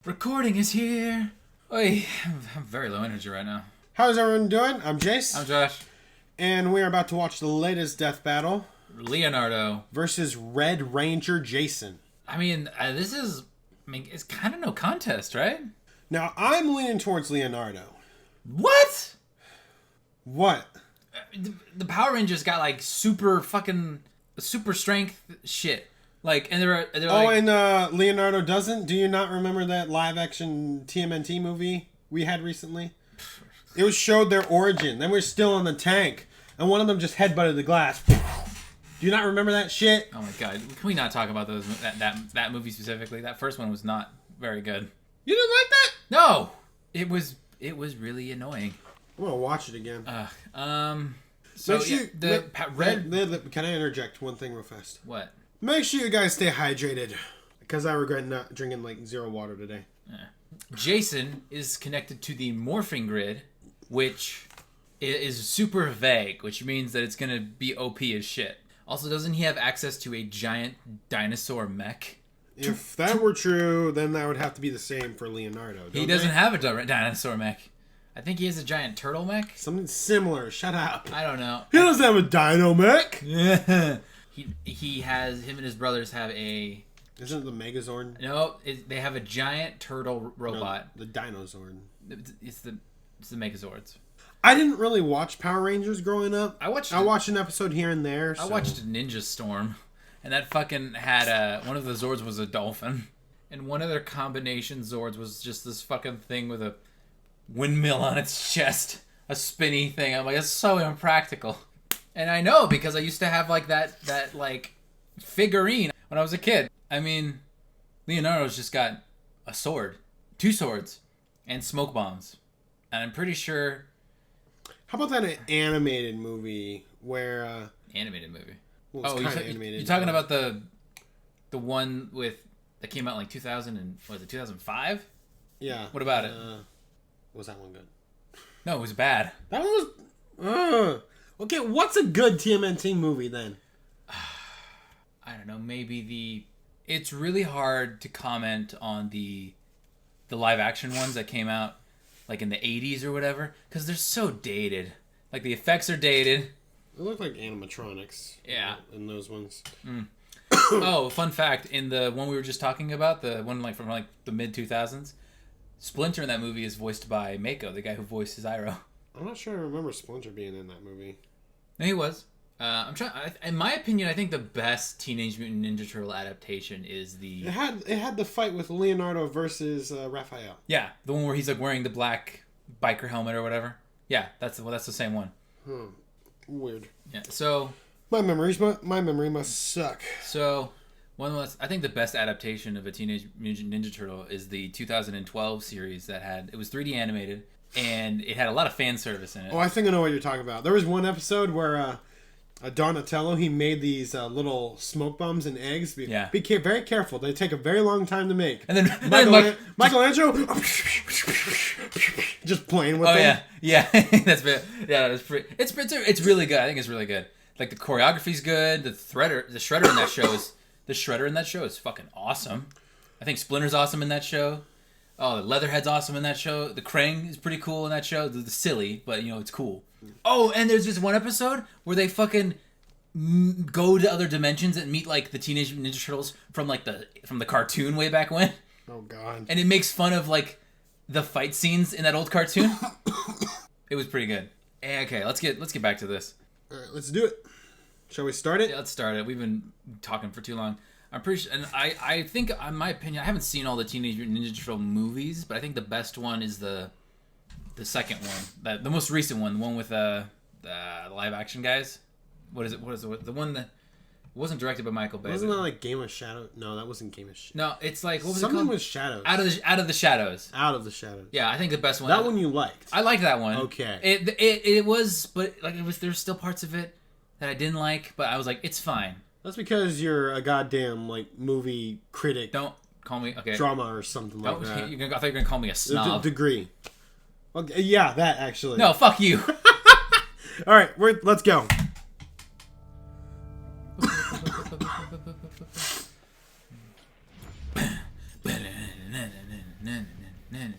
Recording is here. Oy, I'm very low energy right now. How's everyone doing? I'm Jace. I'm Josh. And we're about to watch the latest death battle. Leonardo versus Red Ranger Jason. I mean, it's kind of no contest, right? Now, I'm leaning towards Leonardo. What? What? The Power Rangers got like super strength shit. Like, and they're like, and Leonardo doesn't? Do you not remember that live-action TMNT movie we had recently? It was showed their origin. Then we're still in the tank, and one of them just headbutted the glass. Do you not remember that shit? Oh my god! Can we not talk about that movie specifically? That first one was not very good. You didn't like that? No, it was really annoying. I'm gonna watch it again. So Can I interject one thing real fast? What? Make sure you guys stay hydrated, because I regret not drinking like zero water today. Jason is connected to the morphing grid, which is super vague, which means that it's gonna be OP as shit. Also, doesn't he have access to a giant dinosaur mech? If that were true, then that would have to be the same for Leonardo. He doesn't have a dinosaur mech. I think he has a giant turtle mech. Something similar. Shut up. I don't know. He doesn't have a dino mech. Yeah. Him and his brothers have a... Isn't it the Megazord? No, they have a giant turtle robot. No, the Dinozord. It's the Megazords. I didn't really watch Power Rangers growing up. I watched an episode here and there. So. I watched Ninja Storm, and that fucking had one of the Zords was a dolphin, and one of their combination Zords was just this fucking thing with a windmill on its chest, a spinny thing. I'm like, it's so impractical. And I know because I used to have like that like figurine when I was a kid. I mean, Leonardo's just got a sword, 2 swords, and smoke bombs. And I'm pretty sure... How about that animated movie where... Animated movie? Well, it's kind of animated. You're talking about the one that came out in like 2000 and... Was it 2005? Yeah. What about it? Was that one good? No, it was bad. That one was... Okay, what's a good TMNT movie then? I don't know. Maybe it's really hard to comment on the live action ones that came out like in the 80s or whatever because they're so dated. Like the effects are dated. They look like animatronics. Yeah. In those ones. Oh, fun fact! In the one we were just talking about, the one like from like the mid 2000s, Splinter in that movie is voiced by Mako, the guy who voiced Zyro. I'm not sure I remember Splinter being in that movie. No, he was. In my opinion, I think the best Teenage Mutant Ninja Turtle adaptation is the... It had the fight with Leonardo versus Raphael. Yeah, the one where he's like wearing the black biker helmet or whatever. Yeah, that's the same one. Weird. Yeah. So my memory must suck. So I think the best adaptation of a Teenage Mutant Ninja Turtle is the 2012 series it was 3D animated. And it had a lot of fan service in it. Oh, I think I know what you're talking about. There was one episode where Donatello, he made these little smoke bombs and eggs. Yeah. Be very careful. They take a very long time to make. And then Michelangelo just playing with them. Oh, yeah. That's pretty. It's really good. I think it's really good. Like, the choreography's good. The shredder in that show is fucking awesome. I think Splinter's awesome in that show. Oh, the Leatherhead's awesome in that show. The Krang is pretty cool in that show. The silly, but it's cool. Oh, and there's this one episode where they fucking go to other dimensions and meet like the Teenage Mutant Ninja Turtles from the cartoon way back when. Oh god. And it makes fun of like the fight scenes in that old cartoon. It was pretty good. Okay, let's get back to this. All right, let's do it. Shall we start it? Yeah, let's start it. We've been talking for too long. I'm pretty sure, and I think, in my opinion, I haven't seen all the Teenage Mutant Ninja Turtle movies, but I think the best one is the second one, the most recent one, the one with the live action guys. What is it? The one that wasn't directed by Michael Bay. Wasn't that like Game of Shadows? No, that wasn't Game of Shadows. No, it's like what was something it called? With shadows. Out of the shadows. Out of the shadows. Yeah, I think the best one. That one you liked. I liked that one. Okay. It was, but like there's still parts of it that I didn't like, but I was like, it's fine. That's because you're a goddamn like movie critic. Don't call me drama or something like that. I thought you were gonna call me a snob. Degree. Okay, yeah, that actually. No, fuck you. All right, let's go. When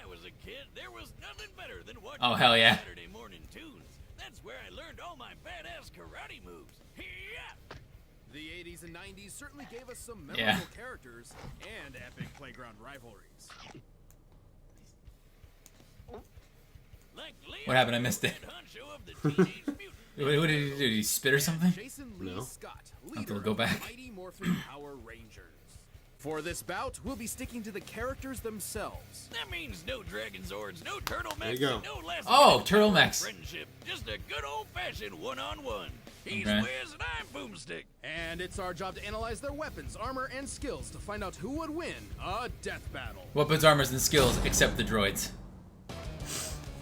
I was a kid, there was nothing better than watching Oh, hell yeah. Saturday morning tunes. That's where I learned all my badass karate moves. Yeah. The 80s and 90s certainly gave us some memorable Yeah. characters and epic playground rivalries. Like What happened? I missed it. Leonardo, head honcho of the Teenage Mutant What did he do? Did he spit or something? Jason Lee No. Scott, I'll have to leader go of the back. Mighty Morphin Power Rangers. For this bout, we'll be sticking to the characters themselves. That means no Dragon Zords, no Turtle There Mechs, you go. and no last Oh, minute Turtle power Mechs. friendship. Just a good old-fashioned one-on-one. He's Okay. Wiz and I'm Boomstick. And it's our job to analyze their weapons, armor, and skills to find out who would win a death battle. Weapons, armors, and skills, except the droids.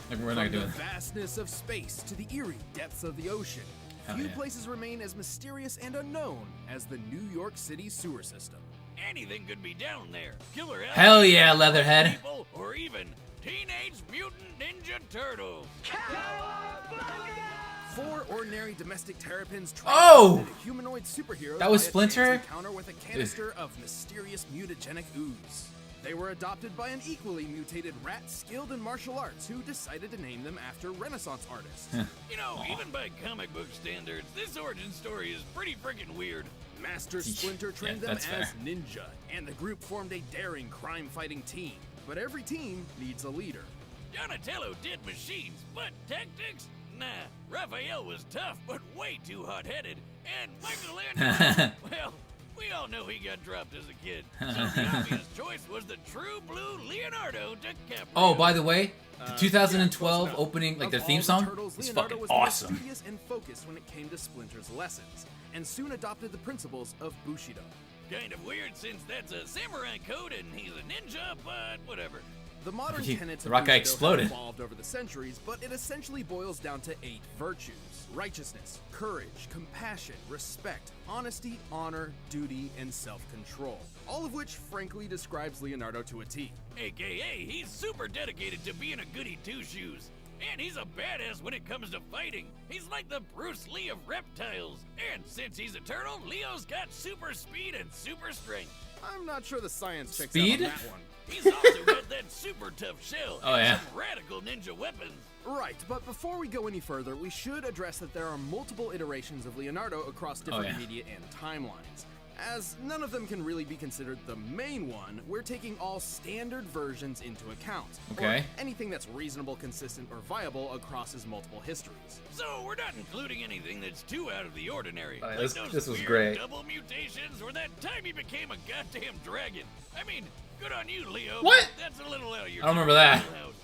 Like, we're not From the doing. vastness of space to the eerie depths of the ocean, Hell few yeah. places remain as mysterious and unknown as the New York City sewer system. Anything could be down there. Killer Hell yeah, alligators, Leatherhead. people, or even Teenage Mutant Ninja Turtles. 4 ordinary domestic terrapins Oh! transformed into humanoid superheroes That was by a Splinter? chance encounter with a canister of mysterious mutagenic ooze. They were adopted by an equally mutated rat skilled in martial arts who decided to name them after Renaissance artists. You know, even by comic book standards, this origin story is pretty freaking weird. Master Splinter trained Yeah, them that's as fair. ninja, and the group formed a daring crime-fighting team. But every team needs a leader. Donatello did machines, but tactics? Nah. Raphael was tough, but way too hot-headed. And Michelangelo, well, we all know he got dropped as a kid. So the obvious choice was the true blue Leonardo DiCaprio. Oh, by the way, the 2012 Close enough. opening, like Of the all theme the song, Turtles, is Leonardo fucking was the most awesome. studious and focused when it came to Splinter's lessons, and soon adopted the principles of Bushido. Kind of weird since that's a samurai code and he's a ninja, but whatever. The modern He- tenets the of rock guy Bushido exploded. have evolved over the centuries, but it essentially boils down to 8 virtues: righteousness, courage, compassion, respect, honesty, honor, duty, and self-control. All of which, frankly, describes Leonardo to a T. AKA, he's super dedicated to being a goody two-shoes. And he's a badass when it comes to fighting. He's like the Bruce Lee of reptiles. And since he's a turtle, Leo's got super speed and super strength. I'm not sure the science checks Speed? out on that one. He's also got that super tough shell Oh, and yeah. some radical ninja weapons. Right, but before we go any further, we should address that there are multiple iterations of Leonardo across different yeah. media and timelines. As none of them can really be considered the main one, we're taking all standard versions into account. Okay. Or anything that's reasonable, consistent, or viable across his multiple histories. So we're not including anything that's too out of the ordinary. Oh, yeah, like this- those this was weird great. double mutations or that time he became a goddamn dragon. I mean, good on you, Leo. What? but That's a little out of your I don't remember that. wheelhouse.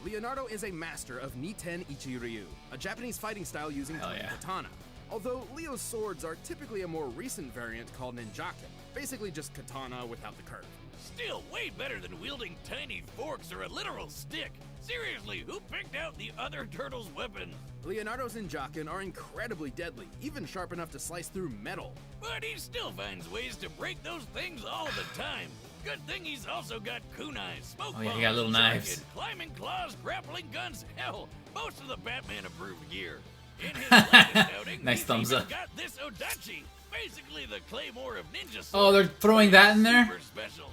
Leonardo is a master of NiTe Ichiryu, a Japanese fighting style using Hell tiny yeah. katana. Although Leo's swords are typically a more recent variant called ninjaken, basically just katana without the curve. Still way better than wielding tiny forks or a literal stick. Seriously, who picked out the other turtle's weapons? Leonardo's ninjaken are incredibly deadly, even sharp enough to slice through metal. But he still finds ways to break those things all the time. Good thing he's also got kunais, smoke Oh, yeah, he bombs, got little shuriken, knives. climbing claws, grappling guns, hell, most of the Batman-approved gear. In his latest outing, Nice he's thumbs even up. got this Odachi, basically the claymore of ninja swords. Oh, they're throwing that in there? Super special.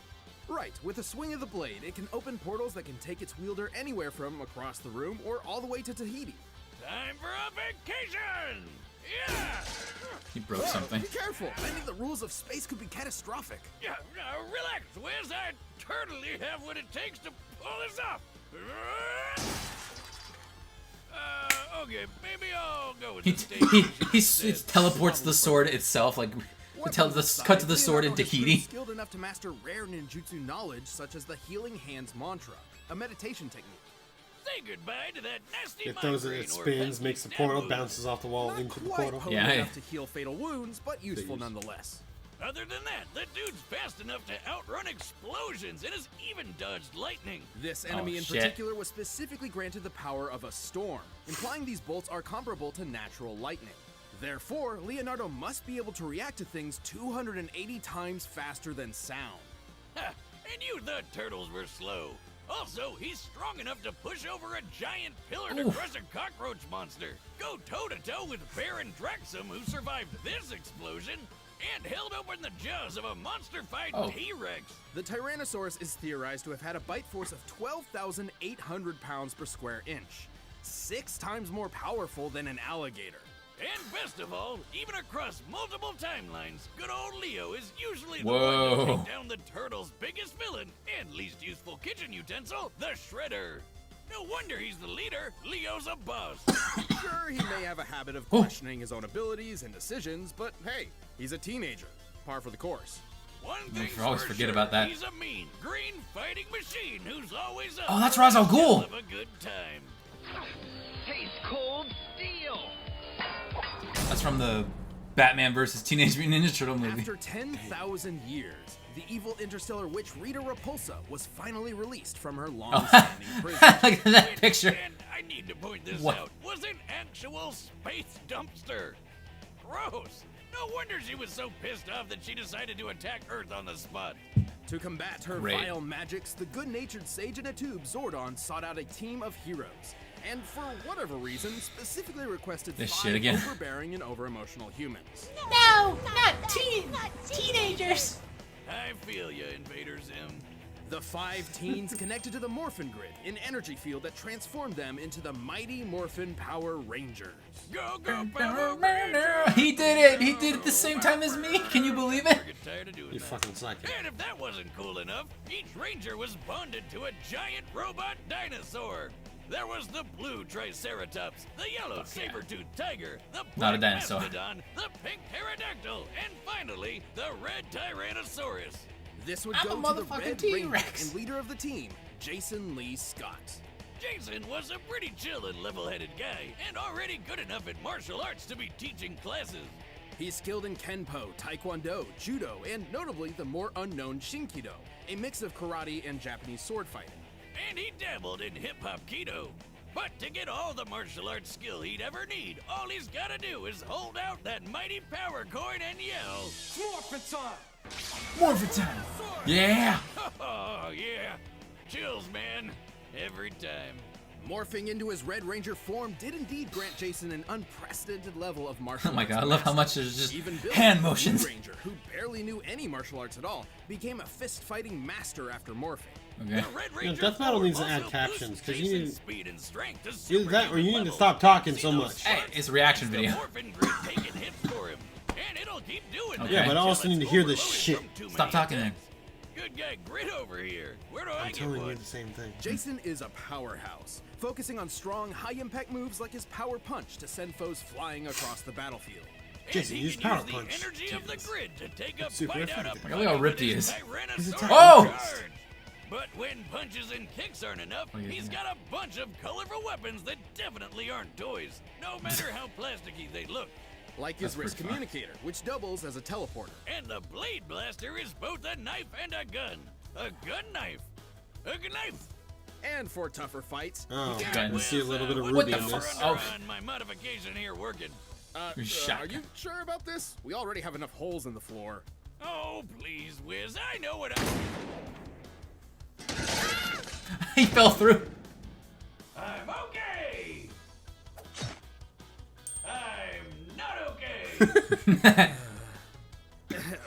Right, with a swing of the blade, it can open portals that can take its wielder anywhere from across the room or all the way to Tahiti. Time for a vacation! Yeah! He broke Whoa, something. Be careful! Bending the rules of space could be catastrophic. Yeah, relax, Wiz. I totally have what it takes to pull this off. Okay, maybe I'll go with He, the he, stage. he teleports the sword itself, like, Weapons cut to the aside, sword in Leonardo has Tahiti. proved skilled enough to master rare ninjutsu knowledge such as the Healing Hands Mantra, a meditation technique. Say goodbye to that nasty It throws it, migraine it or spins, pesky makes the stab portal, wound. bounces off the wall Not into the quite portal. potent Yeah, enough yeah. to heal fatal wounds, but useful use. nonetheless. Other than that, the dude's fast enough to outrun explosions and has even dodged lightning. This enemy in shit. particular was specifically granted the power of a storm, implying these bolts are comparable to natural lightning. Therefore, Leonardo must be able to react to things 280 times faster than sound. Ha! And you thought turtles were slow. Also, he's strong enough to push over a giant pillar to Oof. crush a cockroach monster. Go toe-to-toe with Baron Draxum, who survived this explosion. and held open the jaws of a monster-fied T-Rex. The Tyrannosaurus is theorized to have had a bite force of 12,800 pounds per square inch, 6 times more powerful than an alligator. And best of all, even across multiple timelines, good old Leo is usually the Whoa. one to take down the turtle's biggest villain and least useful kitchen utensil, the Shredder. No wonder he's the leader. Leo's a boss. Sure, he may have a habit of questioning his own abilities and decisions, but hey, he's a teenager. Par for the course. One thing's always for forget sure, about that. He's a mean, green fighting machine who's always up Oh, that's for Ra's al a Ghul. hell of a good time. Tastes cold steel. That's from the Batman versus Teenage Mutant Ninja Turtle movie. After 10,000 years, the evil interstellar witch Rita Repulsa was finally released from her long-standing prison. Look at that picture. And I need to point this What? out. Was an actual space dumpster. Gross. No wonder she was so pissed off that she decided to attack Earth on the spot. To combat her Great. vile magics, the good-natured sage in a tube Zordon sought out a team of heroes. And for whatever reason, specifically requested This 5 shit again. overbearing and over-emotional humans. No, not teenagers. I feel ya, Invader Zim. The 5 teens connected to the Morphin Grid, an energy field that transformed them into the mighty Morphin Power Rangers. Go, go, Power Rangers! He did it. He did it the same time as me. Can you believe it? I get tired of doing You that. fucking suck. And if that wasn't cool enough, each ranger was bonded to a giant robot dinosaur. There was the blue Triceratops, the yellow saber-toothed tiger, the Not a black dinosaur. mastodon, the pink pterodactyl, and finally, the red Tyrannosaurus. This would I'm go a to the motherfucking Red T-Rex. Ranger and leader of the team, Jason Lee Scott. Jason was a pretty chill and level-headed guy, and already good enough at martial arts to be teaching classes. He's skilled in Kenpo, Taekwondo, Judo, and notably the more unknown Shinkido, a mix of karate and Japanese sword fighting. And he dabbled in hip-hop keto. But to get all the martial arts skill he'd ever need, all he's gotta do is hold out that mighty power coin and yell, Morphin time. Yeah. oh yeah, chills man, every time. Morphing into his Red Ranger form did indeed grant Jason an unprecedented level of martial Oh my arts god, I love how mastery. much there's just Even Bill, hand the Blue motions. Ranger, who barely knew any martial arts at all, became a fist-fighting master after morphing. Okay. The Red Ranger Death Battle form needs to add also captions, boosts 'cause you Jason's need- speed and strength to Either that or you need to superhuman stop levels. talking See so those much. Hey, sparks? it's a reaction The video. Morphin Grid taking hits for him, and it'll keep doing Okay. Yeah, but I until also need to it's hear this overloaded shit. from too Stop many talking attacks. Good guy Grit over here. Where do I I'm get telling you one? the same thing. Jason is a powerhouse, focusing on strong, high-impact moves like his Power Punch to send foes flying across the battlefield. And Jason, he use can Power use the Punch. energy of the grid to take a It's super bite out of effective. Look how ripped he is. He's Tyrannosaurus. attacking Oh! first. But when punches and kicks aren't enough, Oh, yeah, he's yeah. got a bunch of colorful weapons that definitely aren't toys, no matter how plasticky they look. Like his That's wrist pretty fun. communicator, which doubles as a teleporter. And the Blade Blaster is both a knife and a gun. A gun knife. A knife. And for tougher fights, Oh, he Okay. can- let's see a little bit of What Ruby the in fuck? this. Oh. on my modification here working. You're shot. Are you sure about this? We already have enough holes in the floor. Oh, please, Wiz. I know what He fell through. I'm okay. I'm not okay.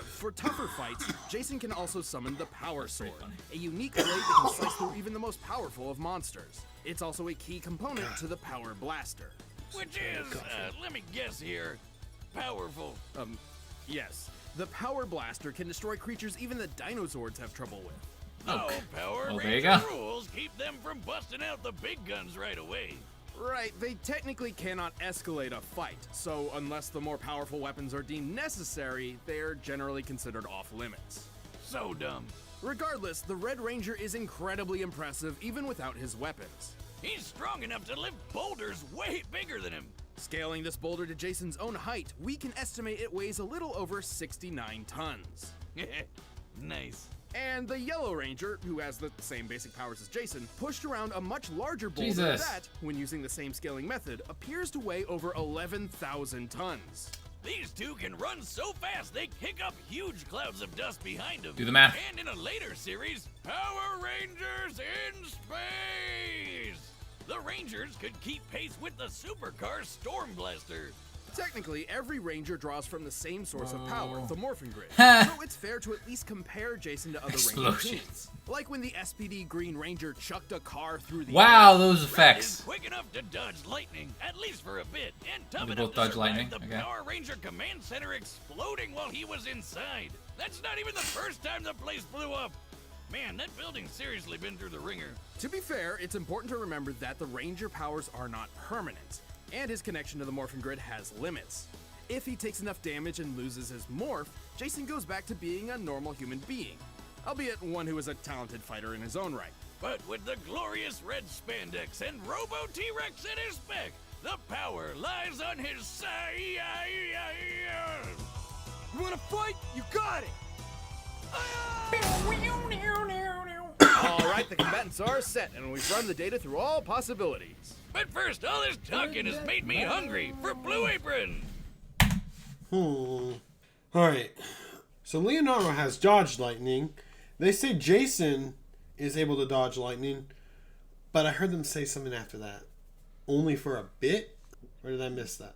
For tougher fights, Jason can also summon the Power Sword, a unique blade that can slice through even the most powerful of monsters. It's also a key component to the Power Blaster. Which is, let me guess here, powerful. Yes, the Power Blaster can destroy creatures even the Dinozords have trouble with. Oh, Power Well, there you Ranger go. rules keep them from busting out the big guns right away. Right, they technically cannot escalate a fight, so unless the more powerful weapons are deemed necessary, they're generally considered off limits. So dumb. Regardless, the Red Ranger is incredibly impressive even without his weapons. He's strong enough to lift boulders way bigger than him. Scaling this boulder to Jason's own height, we can estimate it weighs a little over 69 tons. Nice. And the Yellow Ranger, who has the same basic powers as Jason, pushed around a much larger boulder Jesus. that, when using the same scaling method, appears to weigh over 11,000 tons. These two can run so fast they kick up huge clouds of dust behind them. Do the math. And in a later series, Power Rangers in Space! The Rangers could keep pace with the supercar Storm Blaster. Technically, every ranger draws from the same source of power, the Morphin Grid. Ha. So it's fair to at least compare Jason to other ranger Explosions. teams. Like when the SPD Green Ranger chucked a car through the Wow, air. those Red is effects. quick enough to dodge lightning, at least for a bit, and tough They enough both to dodge survive lightning? the Okay. Power Ranger Command Center exploding while he was inside. That's not even the first time the place blew up. Man, that building's seriously been through the ringer. To be fair, it's important to remember that the Ranger powers are not permanent, and his connection to the Morphin Grid has limits. If he takes enough damage and loses his morph, Jason goes back to being a normal human being, albeit one who is a talented fighter in his own right. But with the glorious red spandex and Robo T-Rex at his back, the power lies on his side. You wanna fight? You got it! Alright, the combatants are set, and we've run the data through all possibilities. But first, all this talking has made me hungry for Blue Apron. Alright. So Leonardo has dodged lightning. They say Jason is able to dodge lightning. But I heard them say something after that. Only for a bit? Or did I miss that?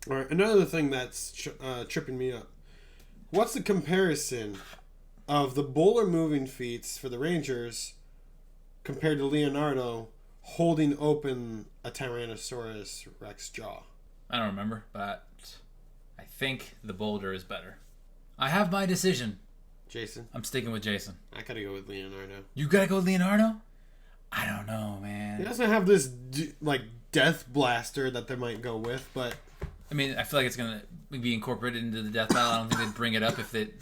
Alright, another thing that's tripping me up. What's the comparison of the bowler moving feats for the Rangers compared to Leonardo holding open a Tyrannosaurus Rex jaw? I don't remember, but I think the boulder is better. I have my decision. Jason? I'm sticking with Jason. I gotta go with Leonardo. You gotta go with Leonardo? I don't know, He man. doesn't have this death blaster that they might go with, but I mean, I feel like it's gonna be incorporated into the death battle. I don't think they'd bring it up if it.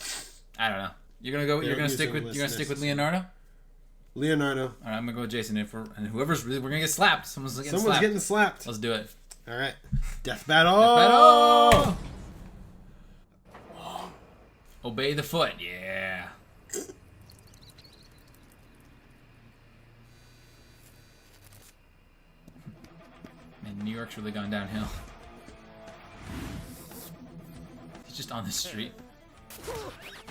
I don't know. You're gonna go. They You're don't gonna use stick it with. unless You're gonna stick with necessary. Leonardo. Leonardo. All right, I'm gonna go with Jason. And whoever's we're gonna get slapped. Someone's getting Someone's slapped. getting slapped. Let's do it. All right. Death battle. Battle! Obey the foot. Yeah. Man, New York's really gone downhill. He's just on the street.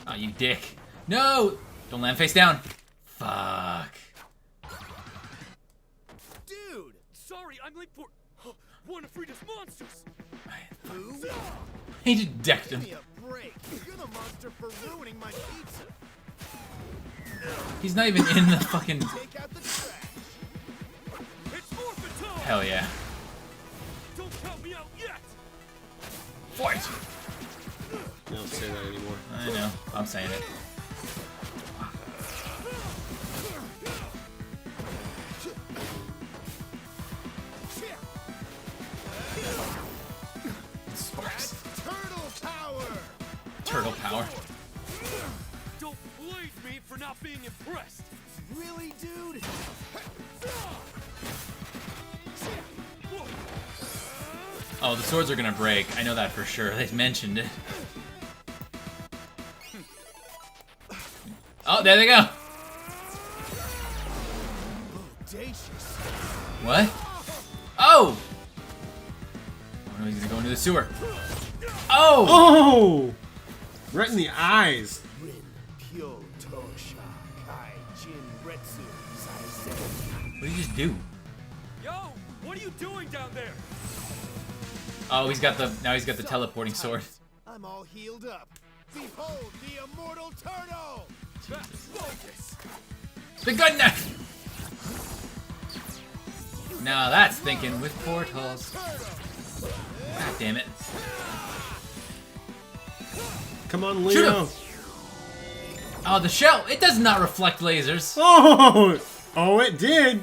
Oh, you dick. No! Don't land face down. Fuck. Dude! Sorry, I'm late for one of Frida's monsters! He just decked him. Give me a break. You're the monster for ruining my pizza. He's not even in the fucking... Take out the trash. It's Morphin time! Hell yeah. Don't count me out yet! Fight! You don't say that anymore. I know. I'm saying it. Sparks. Turtle power. Turtle power. Don't blame me for not being impressed! Really, dude? Oh, the swords are gonna break. I know that for sure. They mentioned it. Oh, there they go. Audacious. What? Oh! Oh no, he's gonna go into the sewer. Oh! Oh! Right in the eyes. Rin Pyo Tosha Kai Jin Retsu Zaizen. What did he just do? Yo! What are you doing down there? Oh, he's got the teleporting sword. I'm all healed up. Behold the immortal turtle. Focus! The good knife! Now that's thinking with portals. God damn it. Come on, Shoot Leo. him! Oh, the shell! It does not reflect lasers. Oh! Oh, it did.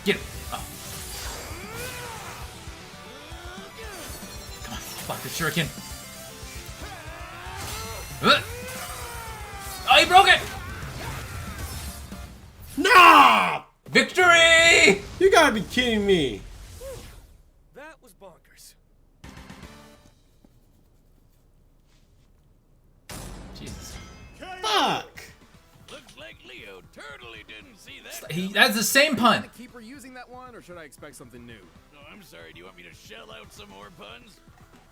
Get him! Oh. Come on, fuck the shuriken. Oh, he broke it! Nah! Victory! You gotta be kidding me. That was bonkers. Jesus. Fuck. Looks like Leo totally didn't see that. That's the same pun. Keep reusing that one, or should I expect something new? No, I'm sorry. Do you want me to shell out some more puns?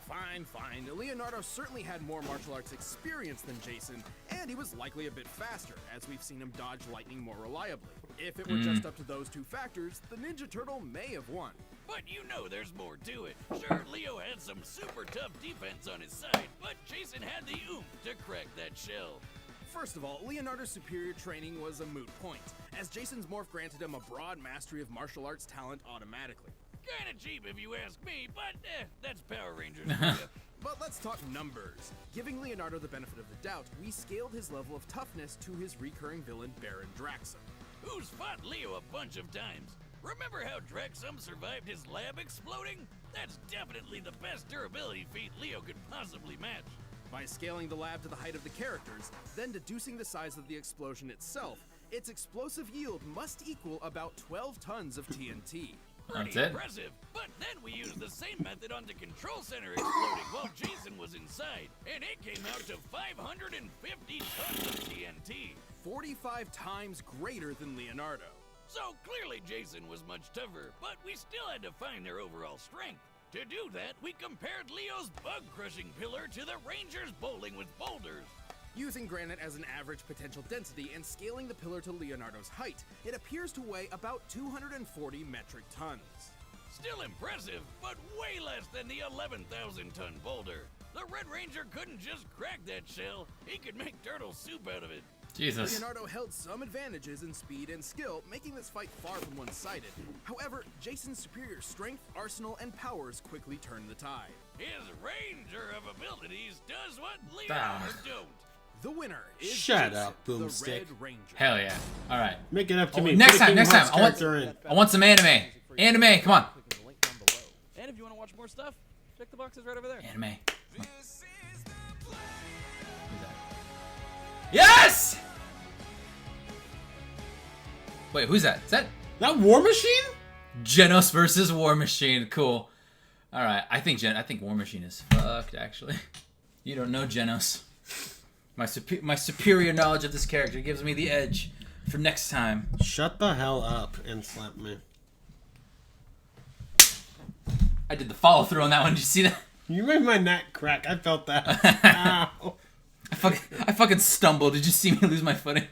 Fine. Leonardo certainly had more martial arts experience than Jason, and he was likely a bit faster, as we've seen him dodge lightning more reliably. If it were just up to those two factors, the Ninja Turtle may have won. But you know there's more to it. Sure, Leo had some super tough defense on his side, but Jason had the oomph to crack that shell. First of all, Leonardo's superior training was a moot point, as Jason's morph granted him a broad mastery of martial arts talent automatically. Kinda cheap if you ask me, but that's Power Rangers for you. But let's talk numbers. Giving Leonardo the benefit of the doubt, we scaled his level of toughness to his recurring villain Baron Draxum. Who's fought Leo a bunch of times. Remember how Draxum survived his lab exploding? That's definitely the best durability feat Leo could possibly match. By scaling the lab to the height of the characters, then deducing the size of the explosion itself, its explosive yield must equal about 12 tons of TNT. Pretty impressive, but then we used the same method on the control center exploding while Jason was inside, and it came out to 550 tons of TNT. 45 times greater than Leonardo. So clearly Jason was much tougher, but we still had to find their overall strength. To do that, we compared Leo's bug-crushing pillar to the Rangers bowling with boulders. Using granite as an average potential density and scaling the pillar to Leonardo's height, it appears to weigh about 240 metric tons. Still impressive, but way less than the 11,000-ton boulder. The Red Ranger couldn't just crack that shell, he could make turtle soup out of it. Jesus. Leonardo held some advantages in speed and skill, making this fight far from one-sided. However, Jason's superior strength, arsenal, and powers quickly turned the tide. His Ranger of abilities does what Leonardo don't. The winner is Shut Jason, up, the Boomstick. Red Ranger. Hell yeah. All right. Make it up to me. Next Put a time. Kingdom Hearts I want character in. I want some anime. Anime. Come on. Clicking the link down below. And if you want to watch more stuff, check the boxes right over there. Anime. Yes. Wait, who's that? Is that That War Machine? Genos versus War Machine? Cool. All right. I think War Machine is fucked. Actually, you don't know Genos. My superior knowledge of this character gives me the edge for next time. Shut the hell up and slap me. I did the follow through on that one. Did you see that? You made my neck crack. I felt that. Ow. I fucking stumbled. Did you see me lose my footing?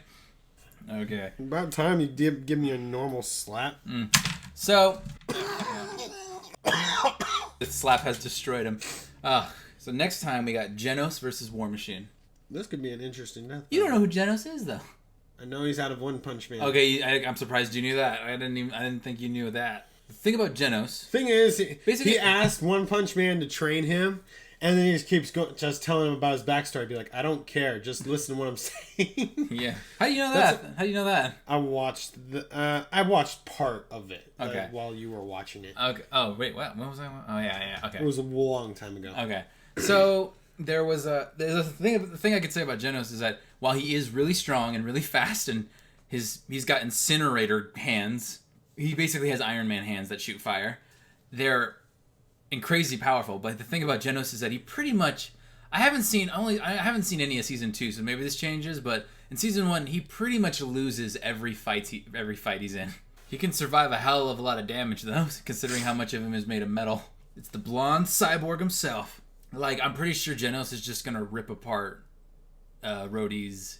Okay. About time you did give me a normal slap. So, this slap has destroyed him. So next time we got Genos versus War Machine. This could be an interesting death. You don't know who Genos is, though. I know he's out of One Punch Man. Okay, I'm surprised you knew that. I didn't think you knew that. The thing about Genos. Thing is, Basically- he asked One Punch Man to train him, and then he just keeps just telling him about his backstory. Be like, I don't care. Just listen to what I'm saying. Yeah. How do you know that? How do you know that? I watched part of it Okay. while you were watching it. Okay. Oh wait, what? When was I? Oh yeah. Okay. It was a long time ago. Okay. So there's a thing. The thing I could say about Genos is that while he is really strong and really fast, and he's got incinerator hands, he basically has Iron Man hands that shoot fire. They're crazy powerful. But the thing about Genos is that he pretty much I haven't seen any of season 2, so maybe this changes. But in season 1, he pretty much loses every fight he's in. He can survive a hell of a lot of damage though, considering how much of him is made of metal. It's the blonde cyborg himself. Like, I'm pretty sure Genos is just gonna rip apart Rhodey's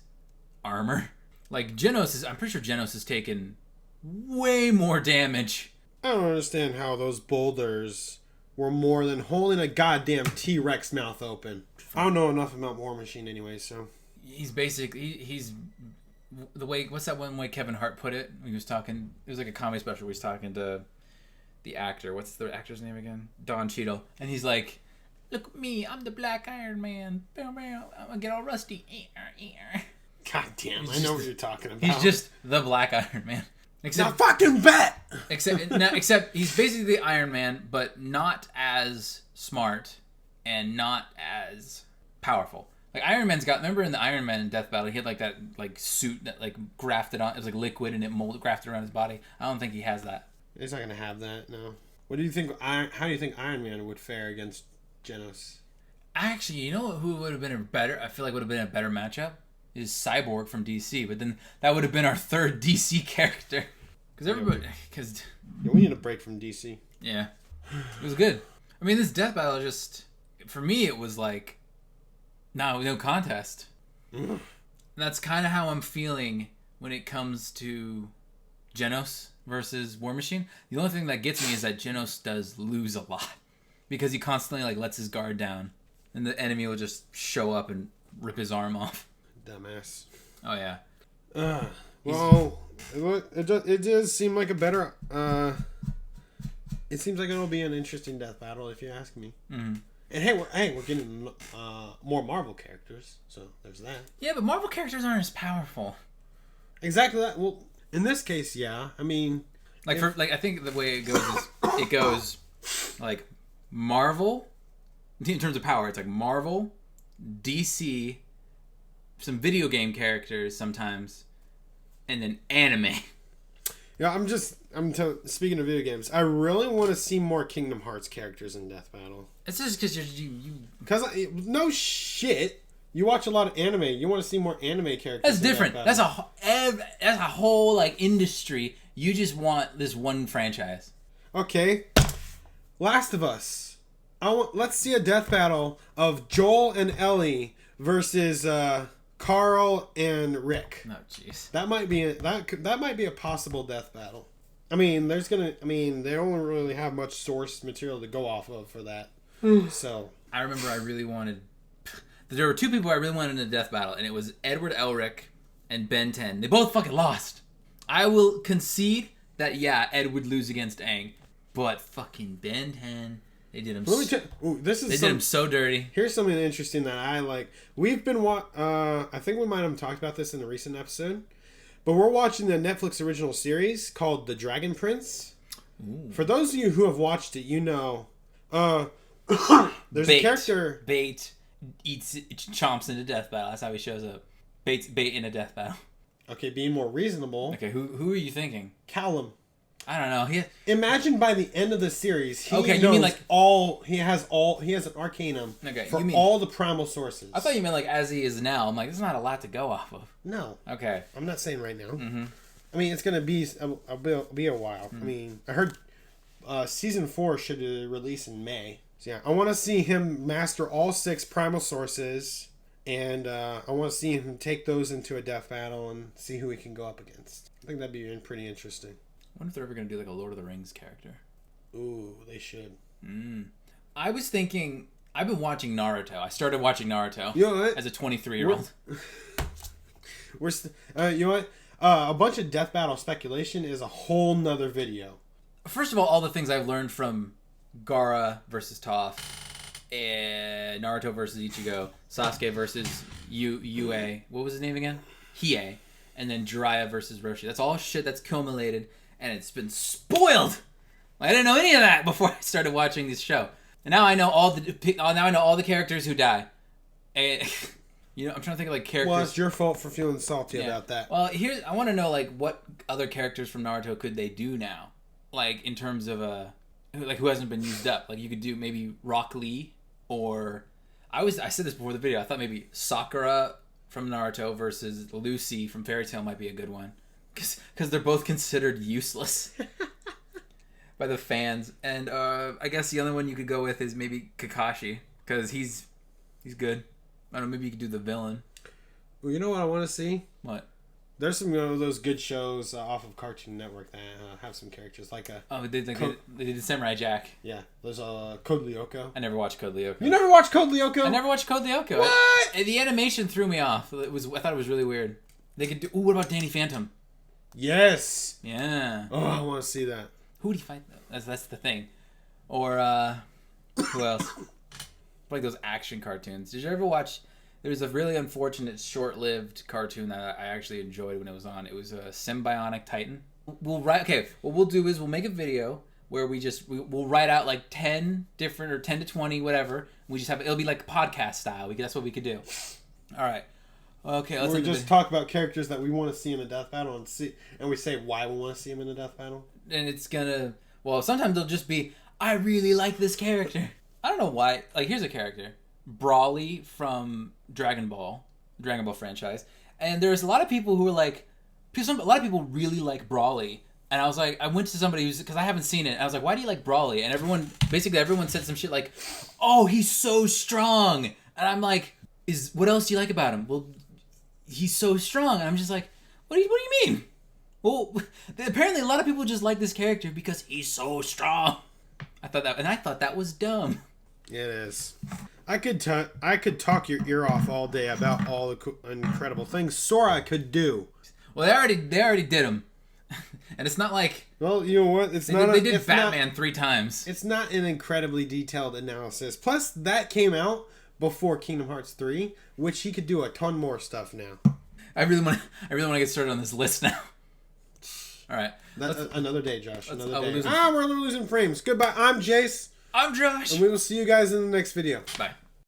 armor. Like, I'm pretty sure Genos has taken way more damage. I don't understand how those boulders were more than holding a goddamn T-Rex mouth open. I don't know enough about War Machine anyway, so. He's the way, what's that one way Kevin Hart put it? He was talking, it was like a comedy special where he's talking to the actor. What's the actor's name again? Don Cheadle. And he's like, look at me, I'm the Black Iron Man. I'm gonna get all rusty. God damn, I know what you're talking about. He's just the Black Iron Man. Except fucking bet! Except he's basically the Iron Man, but not as smart and not as powerful. Like, Iron Man's got, remember in the Iron Man Death Battle, he had like that like suit that like grafted on, it was like liquid and it grafted around his body. I don't think he has that. He's not gonna have that, no. What do you think, how do you think Iron Man would fare against Genos? Actually, you know who would have been I feel like would have been a better matchup? Is Cyborg from DC, but then that would have been our third DC character. Because Yeah, we need a break from DC. Yeah. It was good. I mean, this death battle just for me, it was like, no contest. And that's kind of how I'm feeling when it comes to Genos versus War Machine. The only thing that gets me is that Genos does lose a lot because he constantly like lets his guard down, and the enemy will just show up and rip his arm off. Dumbass. Oh yeah. Well, it does seem like a better. It seems like it'll be an interesting death battle, if you ask me. Mm-hmm. And we're getting more Marvel characters, so there's that. Yeah, but Marvel characters aren't as powerful. Exactly that. Well, in this case, yeah. I mean, I think the way it goes is it goes like Marvel in terms of power. It's like Marvel, DC, some video game characters sometimes, and then anime. Yeah, speaking of video games, I really want to see more Kingdom Hearts characters in Death Battle. It's just because you because no shit. You watch a lot of anime. You want to see more anime characters. That's different. That's a whole like industry. You just want this one franchise. Okay, Last of Us. Let's see a death battle of Joel and Ellie versus Carl and Rick. Oh jeez. That might be a possible death battle. I mean, they don't really have much source material to go off of for that. So I remember there were two people I really wanted in a death battle, and it was Edward Elric and Ben 10. They both fucking lost. I will concede that Ed would lose against Aang, but fucking Ben 10, they did him. Did him so dirty. Here's something interesting that I like. We've been I think we might have talked about this in a recent episode, but we're watching the Netflix original series called The Dragon Prince. Ooh. For those of you who have watched it, you know, there's a character. Bait chomps into death battle. That's how he shows up. Bait in a death battle. Okay, being more reasonable. Okay, who are you thinking? Callum. I don't know. Imagine by the end of the series, he has an arcanum for all the primal sources. I thought you meant like as he is now. I'm like, there's not a lot to go off of. No. Okay. I'm not saying right now. Mm-hmm. I mean, it's gonna be a while. Mm-hmm. I mean, I heard season 4 should release in May. So yeah, I want to see him master all 6 primal sources, and I want to see him take those into a death battle and see who he can go up against. I think that'd be pretty interesting. I wonder if they're ever going to do like a Lord of the Rings character. Ooh, they should. I was thinking, I've been watching Naruto. I started watching Naruto as a 23-year-old. You know what? A bunch of death battle speculation is a whole nother video. First of all the things I've learned from Gaara versus Toph, Naruto versus Ichigo, Sasuke versus Yue. What was his name again? Hiei. And then Jiraiya versus Roshi. That's all shit that's accumulated, and it's been spoiled. I didn't know any of that before I started watching this show, and now I know all the characters who die. And, I'm trying to think of like characters. Well, it's your fault for feeling salty about that. Well, I want to know like what other characters from Naruto could they do now, like in terms of who hasn't been used up. Like you could do maybe Rock Lee, or I said this before the video. I thought maybe Sakura from Naruto versus Lucy from Fairy Tail might be a good one, because they're both considered useless by the fans. And I guess the other one you could go with is maybe Kakashi, because he's good. I don't know, maybe you could do the villain. Well, you know what I want to see? What? There's some of those good shows off of Cartoon Network that have some characters like they did Samurai Jack. Yeah, there's Code Lyoko. I never watched Code Lyoko. You never watched Code Lyoko? I never watched Code Lyoko. What? The animation threw me off. I thought it was really weird. They could do. Ooh, what about Danny Phantom? Yes. Yeah. Oh, I want to see that. Who would he fight though? That's the thing. Or who else? Like those action cartoons. Did you ever watch? There was a really unfortunate, short-lived cartoon that I actually enjoyed when it was on. It was a Symbionic Titan. What we'll do is we'll make a video where we'll write out like 10 different or 10 to 20, whatever. We just it'll be like podcast style. That's what we could do. All right. Okay. Let's just talk about characters that we want to see in a death battle and we say why we want to see them in a death battle. And it's gonna. Well, sometimes they'll just be, I really like this character. I don't know why. Like, here's a character. Brawly from Dragon Ball franchise, and there's a lot of people who are like, a lot of people really like Brawly, And I was like, I went to somebody who's, because I haven't seen it. I was like, why do you like Brawly? And everyone said some shit like, oh, he's so strong. And I'm like, what else do you like about him? Well, he's so strong. And I'm just like, what do you mean? Well, apparently a lot of people just like this character because he's so strong. I thought that was dumb. It is. I could talk your ear off all day about all the incredible things Sora could do. Well, they already did them. And it's not like... Well, you know what? They did Batman 3 times. It's not an incredibly detailed analysis. Plus, that came out before Kingdom Hearts 3, which he could do a ton more stuff now. I really want to get started on this list now. All right. Another day, Josh. Another day. Losing. We're losing frames. Goodbye. I'm Jace. I'm Josh. And we will see you guys in the next video. Bye.